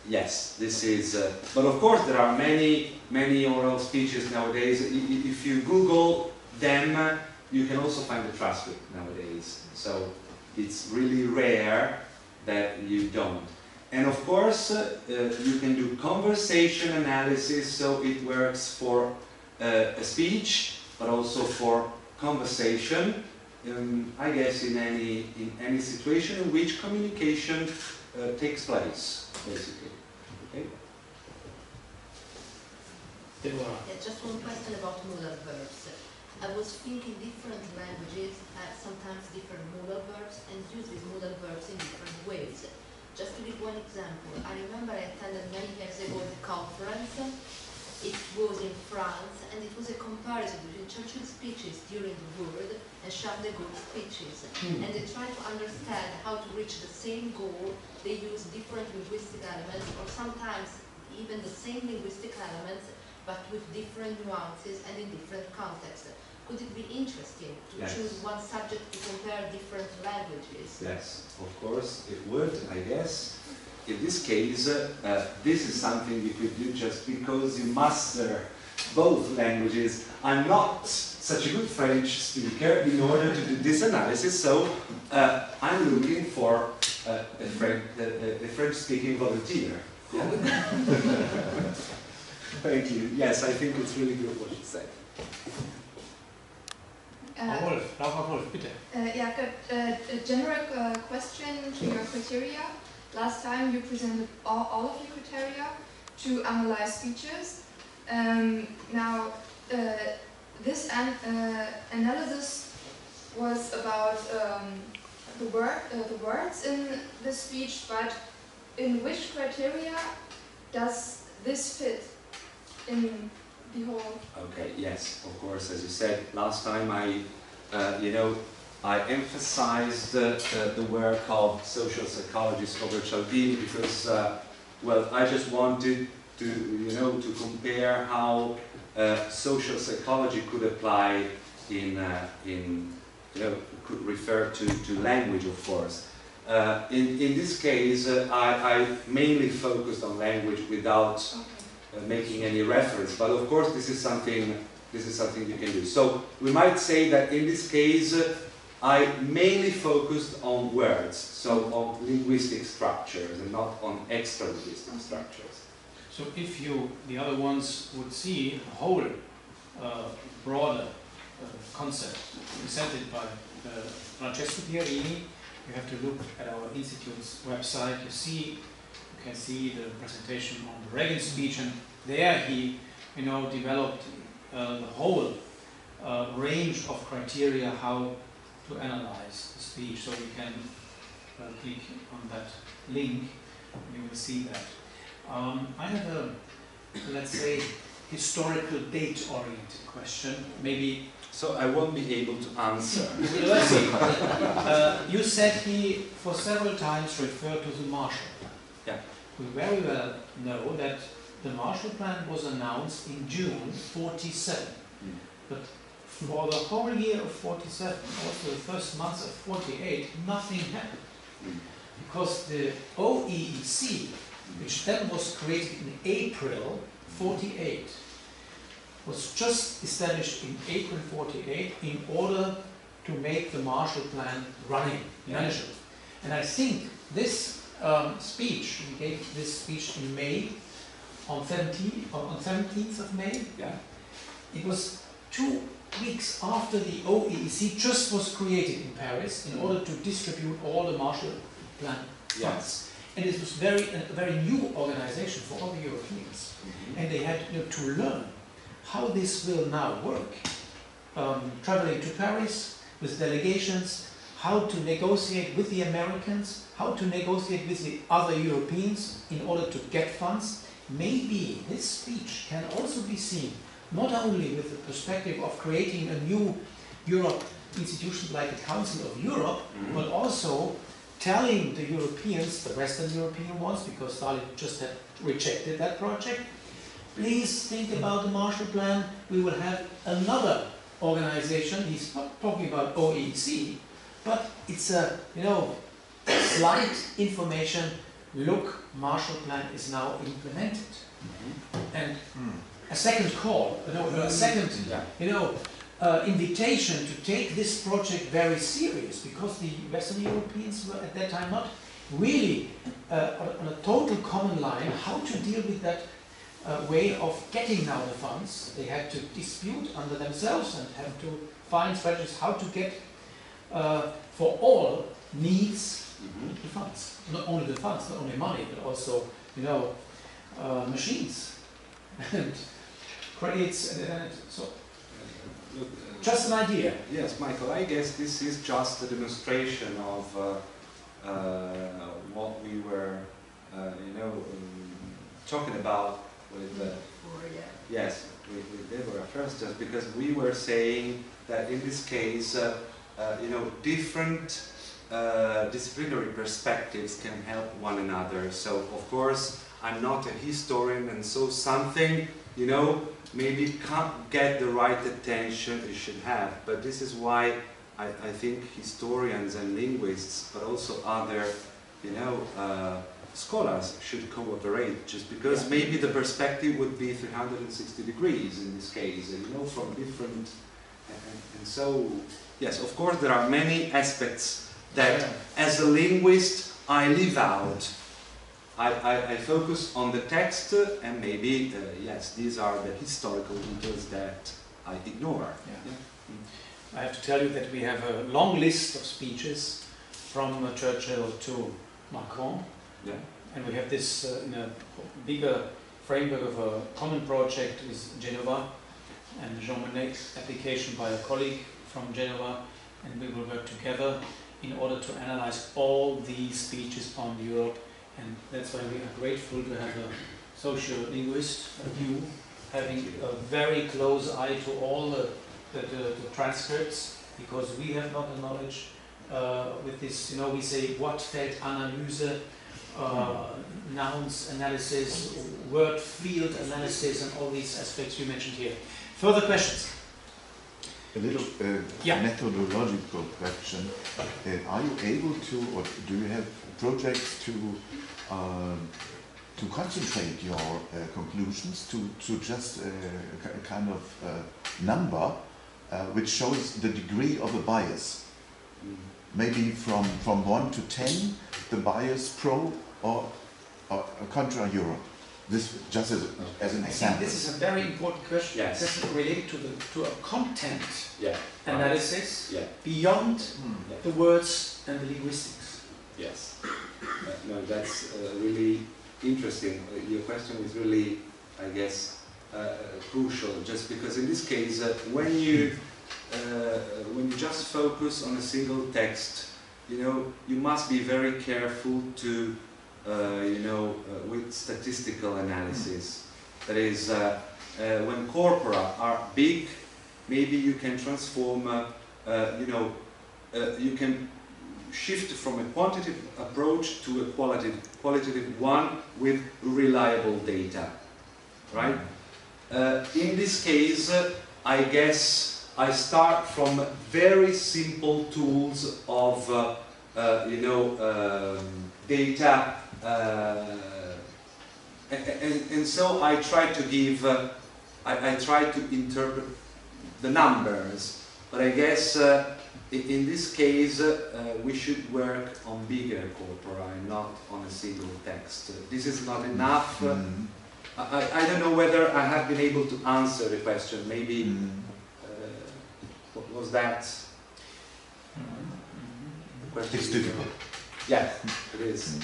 Yes, this is. But of course, there are many oral speeches nowadays. If you Google them, you can also find the transcript nowadays. So it's really rare that you don't. And of course, you can do conversation analysis, so it works for a speech, but also for conversation. I guess in any situation in which communication takes place, basically. Okay. Deborah. Yeah, just one question about modal verbs. I was thinking different languages have sometimes different modal verbs and use these modal verbs in different ways. Just to give one example, I remember I attended many years ago a conference. It was in France, and it was a comparison between Churchill's speeches during the war and Charles de Gaulle's speeches. And they tried to understand how to reach the same goal. They use different linguistic elements, or sometimes even the same linguistic elements, but with different nuances and in different contexts. Could it be interesting to choose one subject to compare different languages? Yes, of course it would, I guess. In this case, this is something you could do just because you master both languages. I'm not such a good French speaker in order to do this analysis, so I'm looking for a French-speaking volunteer. Yeah? Thank you. Yes, I think it's really good what you said. Wolf, bitte. Yeah, a general question to your criteria. Last time you presented all of your criteria to analyze speeches. Now, this analysis was about the words in the speech, but in which criteria does this fit in the whole? Okay, yes, of course, as you said, last time I emphasized the work of social psychologist Robert Cialdini because, well, I just wanted to compare how social psychology could apply could refer to language, of course. In this case, I mainly focused on language without making any reference, but of course this is something you can do. So we might say that in this case I mainly focused on words, so on linguistic structures and not on extra linguistic structures. So if the other ones would see the whole broader concept presented by Francesco Pierini, you have to look at our institute's website. You can see the presentation on the Reagan speech, and there he, developed the whole range of criteria how to analyze the speech. So you can click on that link, and you will see that. I have a, let's say, historical date-oriented question. Maybe. So I won't be able to answer. Let's see. You said he, for several times, referred to the Marshall Plan. Yeah. We very well know that the Marshall Plan was announced in June 47. But for the whole year of 47, also the first months of 48, nothing happened. Because the OEEC, which then was created in April 48, was just established in April 48 in order to make the Marshall Plan running, manageable. And I think this speech, we gave this speech in May, on 17th of May. Yeah. It was 2 weeks after the OEEC just was created in Paris in order to distribute all the Marshall Plan funds. And it was a very new organization for all the Europeans. And they had to learn how this will now work. Traveling to Paris with delegations, how to negotiate with the Americans, how to negotiate with the other Europeans in order to get funds. Maybe this speech can also be seen not only with the perspective of creating a new Europe institution like the Council of Europe, but also telling the Europeans, the Western European ones, because Stalin just had rejected that project, please think about the Marshall Plan. We will have another organization. He's not talking about OEC, but it's a, you know, slight information. Look, Marshall Plan is now implemented, and a second call, a second, you know, invitation to take this project very serious, because the Western Europeans were at that time not really on a total common line how to deal with that way of getting now the funds. They had to dispute under themselves and have to find strategies how to get for all needs the funds. Not only the funds, not only money, but also, you know, machines and credits and so. Just an idea. Yes, Michael, I guess this is just a demonstration of what we were, you know, talking about with yes, with Deborah first, just because we were saying that in this case, you know, different disciplinary perspectives can help one another. So, of course, I'm not a historian, and so something, you know, maybe can't get the right attention it should have. But this is why I think historians and linguists, but also other, you know, scholars should cooperate, just because maybe the perspective would be 360 degrees in this case, you know, from different, and so, yes, of course there are many aspects that as a linguist I leave out. I focus on the text, and maybe, yes, these are the historical details that I ignore. I have to tell you that we have a long list of speeches from Churchill to Macron, and we have this in a bigger framework of a common project with Genova and Jean Monnet's application by a colleague from Genova, and we will work together in order to analyze all these speeches on Europe. And that's why we are grateful to have a sociolinguist, you, having a very close eye to all the transcripts, because we have not the knowledge with this, you know, we say Wortfeldanalyse, nouns analysis, word field analysis, and all these aspects you mentioned here. Further questions? A little methodological question. Are you able to, or do you have projects to concentrate your conclusions to just a kind of number which shows the degree of a bias? Maybe from 1 to 10, the bias pro or contra Europe. This just as an example. This is a very important question. Yes. This is related to a content analysis beyond the words and the linguistics. Yes. No, that's really interesting. Your question is really, I guess, crucial. Just because in this case, when you just focus on a single text, you know, you must be very careful to, you know, with statistical analysis. That is, when corpora are big, maybe you can transform, you know, you can shift from a quantitative approach to a qualitative one with reliable data, right? In this case, I guess I start from very simple tools of, you know, data, and so I try to give, I try to interpret the numbers, but I guess in this case we should work on bigger corpora and not on a single text. This is not enough. I don't know whether I have been able to answer the question. Maybe what was that? The question. It's difficult. Yeah, it is.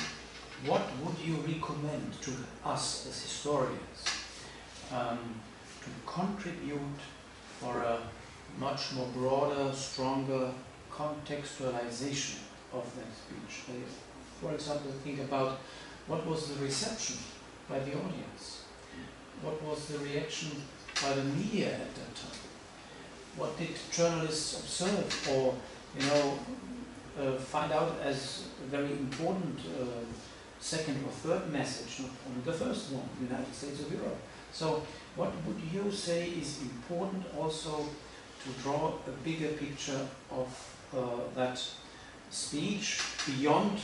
What would you recommend to us as historians to contribute for a much more broader, stronger contextualization of that speech? For example, think about what was the reception by the audience? What was the reaction by the media at that time? What did journalists observe or, you know, find out as a very important second or third message, not only the first one, United States of Europe? So what would you say is important also to draw a bigger picture of that speech beyond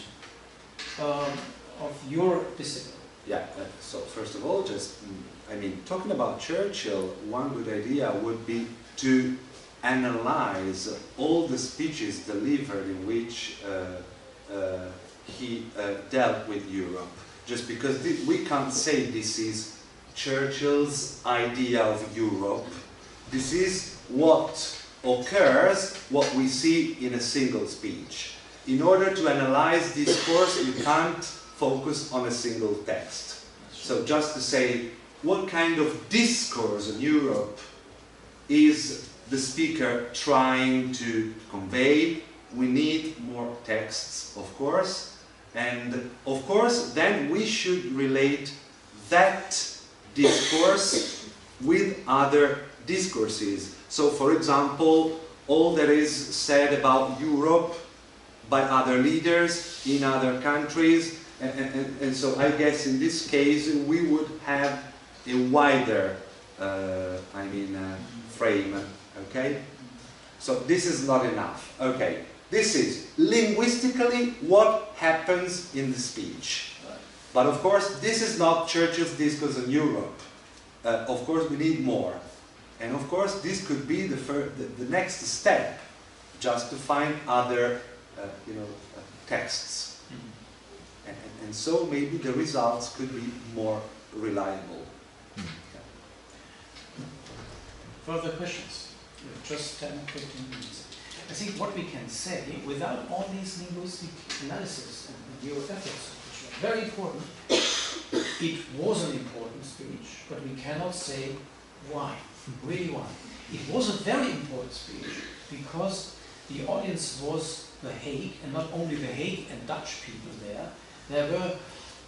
of your discipline? Yeah, so first of all, just, I mean, talking about Churchill, one good idea would be to analyze all the speeches delivered in which he dealt with Europe. Just because we can't say this is Churchill's idea of Europe. This is what occurs, what we see in a single speech. In order to analyze discourse, you can't focus on a single text. So just to say, what kind of discourse in Europe is the speaker trying to convey? We need more texts, of course. And of course, then we should relate that discourse with other discourses. So, for example, all that is said about Europe by other leaders in other countries, and so I guess in this case we would have a wider, frame. Okay, so this is not enough. Okay, this is linguistically what happens in the speech. But of course, this is not Churchill's discourse on Europe. Of course, we need more. And of course, this could be the next step, just to find other, texts. Mm-hmm. And so maybe the results could be more reliable. Okay. Further questions? Just 10 or 15 minutes. I think what we can say, without all these linguistic analysis and your efforts, which are very important, it was an important speech, but we cannot say why, really why. It was a very important speech because the audience was The Hague, and not only The Hague and Dutch people there. There were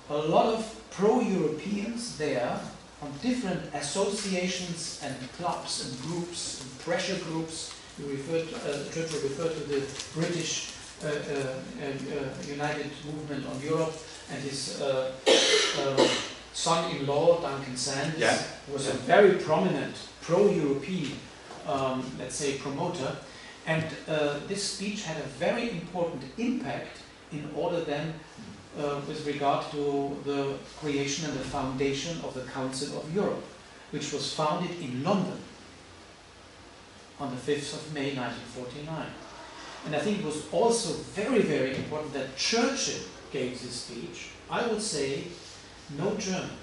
a lot of pro-Europeans there from different associations and clubs and groups and pressure groups. Churchill referred to the British United Movement on Europe, and his son-in-law, Duncan Sandys, was a very prominent pro-European, let's say, promoter. And this speech had a very important impact in order then with regard to the creation and the foundation of the Council of Europe, which was founded in London on the 5th of May 1949. And I think it was also very, very important that Churchill gave this speech. I would say no German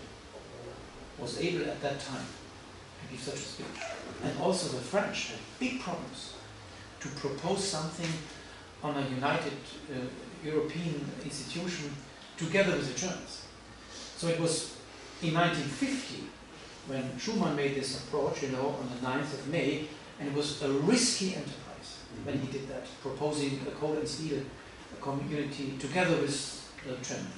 was able at that time to give such a speech. And also the French had big problems to propose something on a united European institution together with the Germans. So it was in 1950 when Schuman made this approach, on the 9th of May, and it was a risky enterprise when he did that, proposing a coal and steel community together with Germany.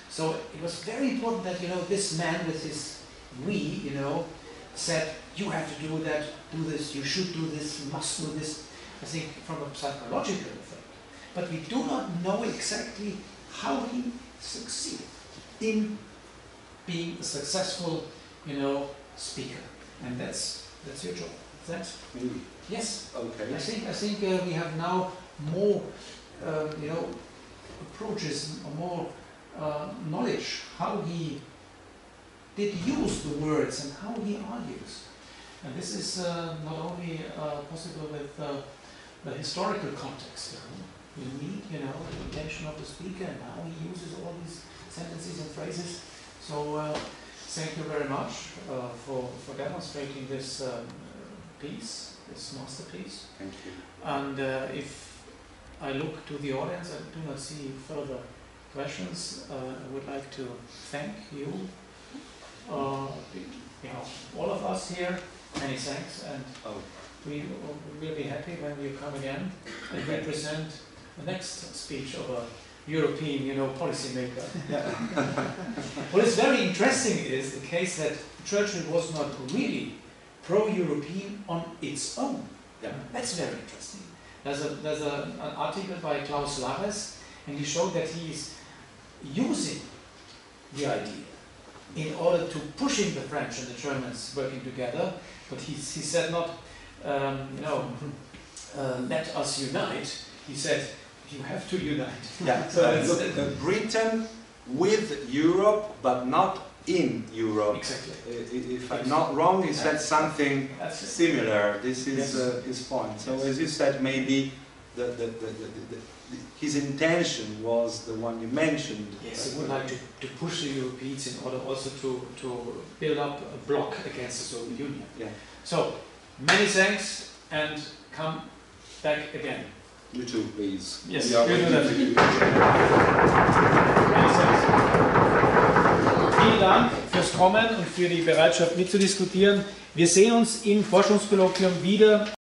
So it was very important that, this man with his we, said, you have to do that, do this, you should do this, you must do this. I think from a psychological effect. But we do not know exactly how he succeeded in being a successful, speaker. And that's your job. Thanks. Really? Yes. Okay. I think we have now more, approaches, or more knowledge how he did use the words and how he argues. And this is not only possible with the historical context. You need, the intention of the speaker and how he uses all these sentences and phrases. So thank you very much for demonstrating this piece, this masterpiece. Thank you. And if I look to the audience, I do not see further questions. I would like to thank you, all of us here. Many thanks, and we will be happy when you come again and represent the next speech of a European, policymaker. What is very interesting is the case that Churchill was not really pro-European on its own. Yeah. That's very interesting. There's an article by Klaus Lares, and he showed that he is using the idea in order to pushing the French and the Germans working together, but he said not, let us unite. He said, you have to unite. Yeah. So Britain with Europe, but not in Europe. Exactly. If I'm not wrong, he said something similar. This is his point. So as you said, maybe his intention was the one you mentioned. Yes, he would like to push the Europeans in order also to build up a bloc against the Soviet Union. Yeah. So, many thanks and come back again. You too, please. Yes, We are we'll do waiting that. for you. Many thanks. Vielen Dank fürs Kommen und für die Bereitschaft mitzudiskutieren. Wir sehen uns im Forschungskolloquium wieder.